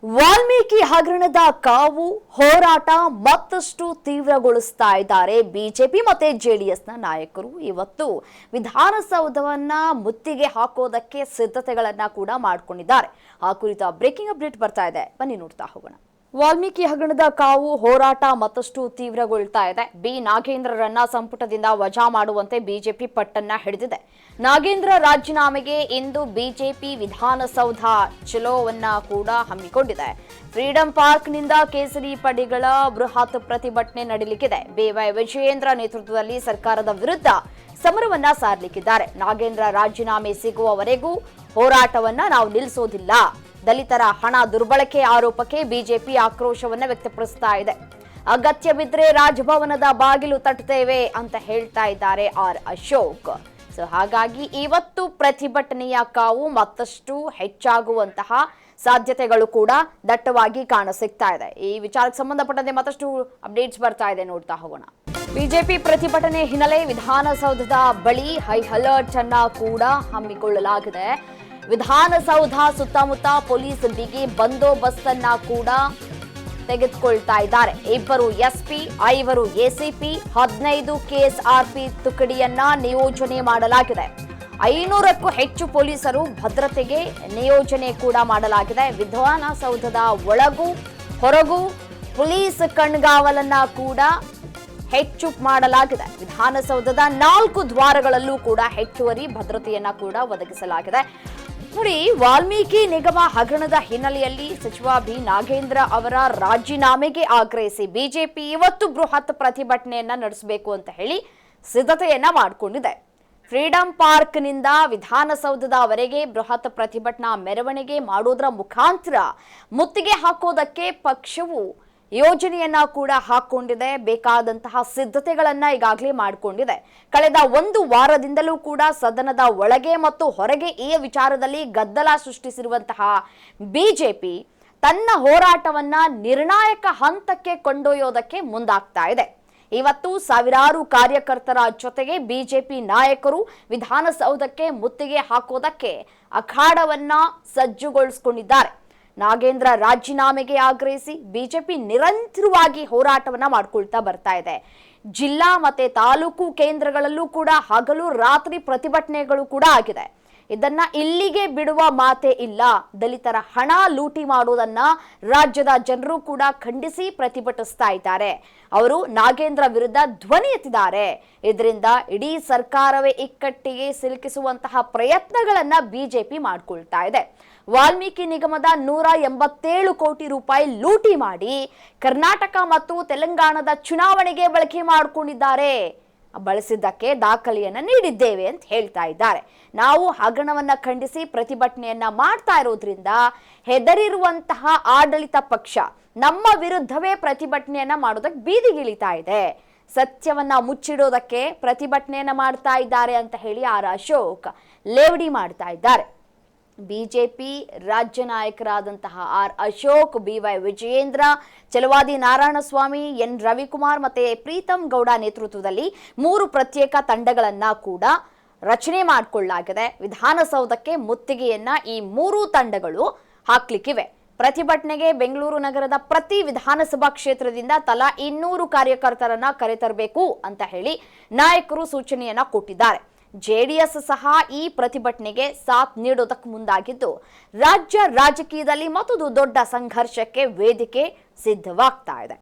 ವಾಲ್ಮೀಕಿ ಹಗರಣದ ಕಾವು ಹೋರಾಟ ಮತ್ತಷ್ಟು ತೀವ್ರಗೊಳಿಸ್ತಾ ಇದ್ದಾರೆ ಬಿಜೆಪಿ ಮತ್ತೆ ಜೆಡಿಎಸ್ನ ನಾಯಕರು. ಇವತ್ತು ವಿಧಾನಸೌಧವನ್ನ ಮುತ್ತಿಗೆ ಹಾಕೋದಕ್ಕೆ ಸಿದ್ಧತೆಗಳನ್ನ ಕೂಡ ಮಾಡಿಕೊಂಡಿದ್ದಾರೆ. ಆ ಕುರಿತ ಬ್ರೇಕಿಂಗ್ ಅಪ್ಡೇಟ್ ಬರ್ತಾ ಇದೆ, ಬನ್ನಿ ನೋಡ್ತಾ ಹೋಗೋಣ. ವಾಲ್ಮೀಕಿ ಹಗರಣದ ಕಾವು ಹೋರಾಟ ಮತ್ತಷ್ಟು ತೀವ್ರಗೊಳ್ತಾ ಇದೆ. ಬಿ ನಾಗೇಂದ್ರರನ್ನ ಸಂಪುಟದಿಂದ ವಜಾ ಮಾಡುವಂತೆ ಬಿಜೆಪಿ ಪಟ್ಟನ್ನ ಹಿಡಿದಿದೆ. ನಾಗೇಂದ್ರ ರಾಜೀನಾಮೆಗೆ ಇಂದು ಬಿಜೆಪಿ ವಿಧಾನಸೌಧ ಚಲೋವನ್ನ ಕೂಡ ಹಮ್ಮಿಕೊಂಡಿದೆ. ಫ್ರೀಡಂ ಪಾರ್ಕ್ನಿಂದ ಕೇಸರಿ ಪಡೆಗಳ ಬೃಹತ್ ಪ್ರತಿಭಟನೆ ನಡೆಯಲಿಕ್ಕಿದೆ. ಬಿವೈ ವಿಜಯೇಂದ್ರ ನೇತೃತ್ವದಲ್ಲಿ ಸರ್ಕಾರದ ವಿರುದ್ಧ ಸಮರವನ್ನ ಸಾರಲಿಕ್ಕಿದ್ದಾರೆ. ನಾಗೇಂದ್ರ ರಾಜೀನಾಮೆ ಸಿಗುವವರೆಗೂ ಹೋರಾಟವನ್ನ ನಾವು ನಿಲ್ಲಿಸೋದಿಲ್ಲ. ದಲಿತರ ಹಣ ದುರ್ಬಳಕೆ ಆರೋಪಕ್ಕೆ ಬಿಜೆಪಿ ಆಕ್ರೋಶವನ್ನ ವ್ಯಕ್ತಪಡಿಸ್ತಾ ಇದೆ. ಅಗತ್ಯ ಬಿದ್ದರೆ ರಾಜಭವನದ ಬಾಗಿಲು ತಟ್ಟುತ್ತೇವೆ ಅಂತ ಹೇಳ್ತಾ ಇದ್ದಾರೆ ಆರ್ ಅಶೋಕ್. ಸೊ ಹಾಗಾಗಿ ಇವತ್ತು ಪ್ರತಿಭಟನೆಯ ಕಾವು ಮತ್ತಷ್ಟು ಹೆಚ್ಚಾಗುವಂತಹ ಸಾಧ್ಯತೆಗಳು ಕೂಡ ದಟ್ಟವಾಗಿ ಕಾಣಸಿಗ್ತಾ ಇದೆ. ಈ ವಿಚಾರಕ್ಕೆ ಸಂಬಂಧಪಟ್ಟಂತೆ ಮತ್ತಷ್ಟು ಅಪ್ಡೇಟ್ಸ್ ಬರ್ತಾ ಇದೆ, ನೋಡ್ತಾ ಹೋಗೋಣ. ಬಿಜೆಪಿ ಪ್ರತಿಭಟನೆ ಹಿನ್ನೆಲೆ ವಿಧಾನಸೌಧದ ಬಳಿ ಹೈ ಅಲರ್ಟ್ ಅನ್ನ ಕೂಡ ಹಮ್ಮಿಕೊಳ್ಳಲಾಗಿದೆ. ವಿಧಾನಸೌಧ ಸುತ್ತಮುತ್ತ ಪೊಲೀಸ್ ಬಿಗಿ ಬಂದೋಬಸ್ತ್ ಅನ್ನ ಕೂಡ ತೆಗೆದುಕೊಳ್ತಾ ಇದ್ದಾರೆ. 2 ಎಸ್ಪಿ, 5 ಎಸಿಪಿ, 15 ಕೆಎಸ್ಆರ್ಪಿ ತುಕಡಿಯನ್ನ ನಿಯೋಜನೆ ಮಾಡಲಾಗಿದೆ. 500ಕ್ಕೂ ಹೆಚ್ಚು ಪೊಲೀಸರು ಭದ್ರತೆಗೆ ನಿಯೋಜನೆ ಕೂಡ ಮಾಡಲಾಗಿದೆ. ವಿಧಾನಸೌಧದ ಒಳಗೂ ಹೊರಗೂ ಪೊಲೀಸ್ ಕಣ್ಗಾವಲನ್ನ ಕೂಡ ಹೆಚ್ಚು ಮಾಡಲಾಗಿದೆ. ವಿಧಾನಸೌಧದ 4 ದ್ವಾರಗಳಲ್ಲೂ ಕೂಡ ಹೆಚ್ಚುವರಿ ಭದ್ರತೆಯನ್ನ ಕೂಡ ಒದಗಿಸಲಾಗಿದೆ. ನೋಡಿ, ವಾಲ್ಮೀಕಿ ನಿಗಮ ಹಗರಣದ ಹಿನ್ನೆಲೆಯಲ್ಲಿ ಸಚಿವ ಬಿ ನಾಗೇಂದ್ರ ಅವರ ರಾಜೀನಾಮೆಗೆ ಆಗ್ರಹಿಸಿ ಬಿಜೆಪಿ ಇವತ್ತು ಬೃಹತ್ ಪ್ರತಿಭಟನೆಯನ್ನ ನಡೆಸಬೇಕು ಅಂತ ಹೇಳಿ ಸಿದ್ಧತೆಯನ್ನ ಮಾಡಿಕೊಂಡಿದೆ. ಫ್ರೀಡಂ ಪಾರ್ಕ್ನಿಂದ ವಿಧಾನಸೌಧದವರೆಗೆ ಬೃಹತ್ ಪ್ರತಿಭಟನಾ ಮೆರವಣಿಗೆ ಮಾಡೋದ್ರ ಮುಖಾಂತರ ಮುತ್ತಿಗೆ ಹಾಕೋದಕ್ಕೆ ಪಕ್ಷವು ಯೋಜನೆಯನ್ನ ಕೂಡ ಹಾಕೊಂಡಿದೆ. ಬೇಕಾದಂತಹ ಸಿದ್ಧತೆಗಳನ್ನ ಈಗಾಗಲೇ ಮಾಡಿಕೊಂಡಿದೆ. ಕಳೆದ 1 ವಾರದಿಂದಲೂ ಕೂಡ ಸದನದ ಒಳಗೆ ಮತ್ತು ಹೊರಗೆ ಈ ವಿಚಾರದಲ್ಲಿ ಗದ್ದಲ ಸೃಷ್ಟಿಸಿರುವಂತಹ ಬಿಜೆಪಿ ತನ್ನ ಹೋರಾಟವನ್ನ ನಿರ್ಣಾಯಕ ಹಂತಕ್ಕೆ ಕೊಂಡೊಯ್ಯೋದಕ್ಕೆ ಮುಂದಾಗ್ತಾ ಇದೆ. ಇವತ್ತು ಸಾವಿರಾರು ಕಾರ್ಯಕರ್ತರ ಜೊತೆಗೆ ಬಿಜೆಪಿ ನಾಯಕರು ವಿಧಾನಸೌಧಕ್ಕೆ ಮುತ್ತಿಗೆ ಹಾಕೋದಕ್ಕೆ ಅಖಾಡವನ್ನ ಸಜ್ಜುಗೊಳಿಸಿಕೊಂಡಿದ್ದಾರೆ. ನಾಗೇಂದ್ರ ರಾಜೀನಾಮೆಗೆ ಆಗ್ರಹಿಸಿ ಬಿಜೆಪಿ ನಿರಂತರವಾಗಿ ಹೋರಾಟವನ್ನ ಮಾಡ್ಕೊಳ್ತಾ ಬರ್ತಾ ಇದೆ. ಜಿಲ್ಲಾ ಮತ್ತೆ ತಾಲೂಕು ಕೇಂದ್ರಗಳಲ್ಲೂ ಕೂಡ ಹಗಲು ರಾತ್ರಿ ಪ್ರತಿಭಟನೆಗಳು ಕೂಡ ಆಗಿದೆ. ಇದನ್ನ ಇಲ್ಲಿಗೆ ಬಿಡುವ ಮಾತೇ ಇಲ್ಲ. ದಲಿತರ ಹಣ ಲೂಟಿ ಮಾಡುವುದನ್ನ ರಾಜ್ಯದ ಜನರು ಕೂಡ ಖಂಡಿಸಿ ಪ್ರತಿಭಟಿಸ್ತಾ ಇದ್ದಾರೆ. ಅವರು ನಾಗೇಂದ್ರ ವಿರುದ್ಧ ಧ್ವನಿ ಎತ್ತಿದ್ದಾರೆ. ಇದರಿಂದ ಇಡೀ ಸರ್ಕಾರವೇ ಇಕ್ಕಟ್ಟಿಗೆ ಸಿಲುಕಿಸುವಂತಹ ಪ್ರಯತ್ನಗಳನ್ನ ಬಿಜೆಪಿ ಮಾಡ್ಕೊಳ್ತಾ ಇದೆ. ವಾಲ್ಮೀಕಿ ನಿಗಮದ 187 ಕೋಟಿ ರೂಪಾಯಿ ಲೂಟಿ ಮಾಡಿ ಕರ್ನಾಟಕ ಮತ್ತು ತೆಲಂಗಾಣದ ಚುನಾವಣೆಗೆ ಬಳಕೆ ಮಾಡಿಕೊಂಡಿದ್ದಾರೆ. ಬಳಸಿದ್ದಕ್ಕೆ ದಾಖಲೆಯನ್ನ ನೀಡಿದ್ದೇವೆ ಅಂತ ಹೇಳ್ತಾ ಇದ್ದಾರೆ. ನಾವು ಹಗರಣವನ್ನ ಖಂಡಿಸಿ ಪ್ರತಿಭಟನೆಯನ್ನ ಮಾಡ್ತಾ ಇರೋದ್ರಿಂದ ಹೆದರಿರುವಂತಹ ಆಡಳಿತ ಪಕ್ಷ ನಮ್ಮ ವಿರುದ್ಧವೇ ಪ್ರತಿಭಟನೆಯನ್ನ ಮಾಡೋದಕ್ಕೆ ಬೀದಿಗಿಳಿತಾ ಇದೆ. ಸತ್ಯವನ್ನ ಮುಚ್ಚಿಡೋದಕ್ಕೆ ಪ್ರತಿಭಟನೆಯನ್ನ ಮಾಡ್ತಾ ಇದ್ದಾರೆ ಅಂತ ಹೇಳಿ ಆರ್ ಅಶೋಕ್ ಲೇವಡಿ ಮಾಡ್ತಾ ಇದ್ದಾರೆ. ಬಿಜೆಪಿ ರಾಜ್ಯ ನಾಯಕರಾದಂತಹ R Ashok, BY Vijayendra, Chalavadi Narayanaswamy, N Ravikumar ಮತ್ತೆ ಪ್ರೀತಂ ಗೌಡ ನೇತೃತ್ವದಲ್ಲಿ 3 ಪ್ರತ್ಯೇಕ ತಂಡಗಳನ್ನ ಕೂಡ ರಚನೆ ಮಾಡಿಕೊಳ್ಳಲಾಗಿದೆ. ವಿಧಾನಸೌಧಕ್ಕೆ ಮುತ್ತಿಗೆಯನ್ನ ಈ 3 ತಂಡಗಳು ಹಾಕ್ಲಿಕ್ಕಿವೆ. ಪ್ರತಿಭಟನೆಗೆ ಬೆಂಗಳೂರು ನಗರದ ಪ್ರತಿ ವಿಧಾನಸಭಾ ಕ್ಷೇತ್ರದಿಂದ ತಲಾ 200 ಕಾರ್ಯಕರ್ತರನ್ನ ಕರೆತರಬೇಕು ಅಂತ ಹೇಳಿ ನಾಯಕರು ಸೂಚನೆಯನ್ನ ಕೊಟ್ಟಿದ್ದಾರೆ. ಜೆಡಿಎಸ್ ಸಹ ಈ ಪ್ರತಿಭಟನೆಗೆ ಸಾಥ್ ನೀಡೋದಕ್ಕೆ ಮುಂದಾಗಿದ್ದು ರಾಜ್ಯ ರಾಜಕೀಯದಲ್ಲಿ ಮತ್ತೊಂದು ದೊಡ್ಡ ಸಂಘರ್ಷಕ್ಕೆ ವೇದಿಕೆ ಸಿದ್ಧವಾಗ್ತಾ ಇದೆ.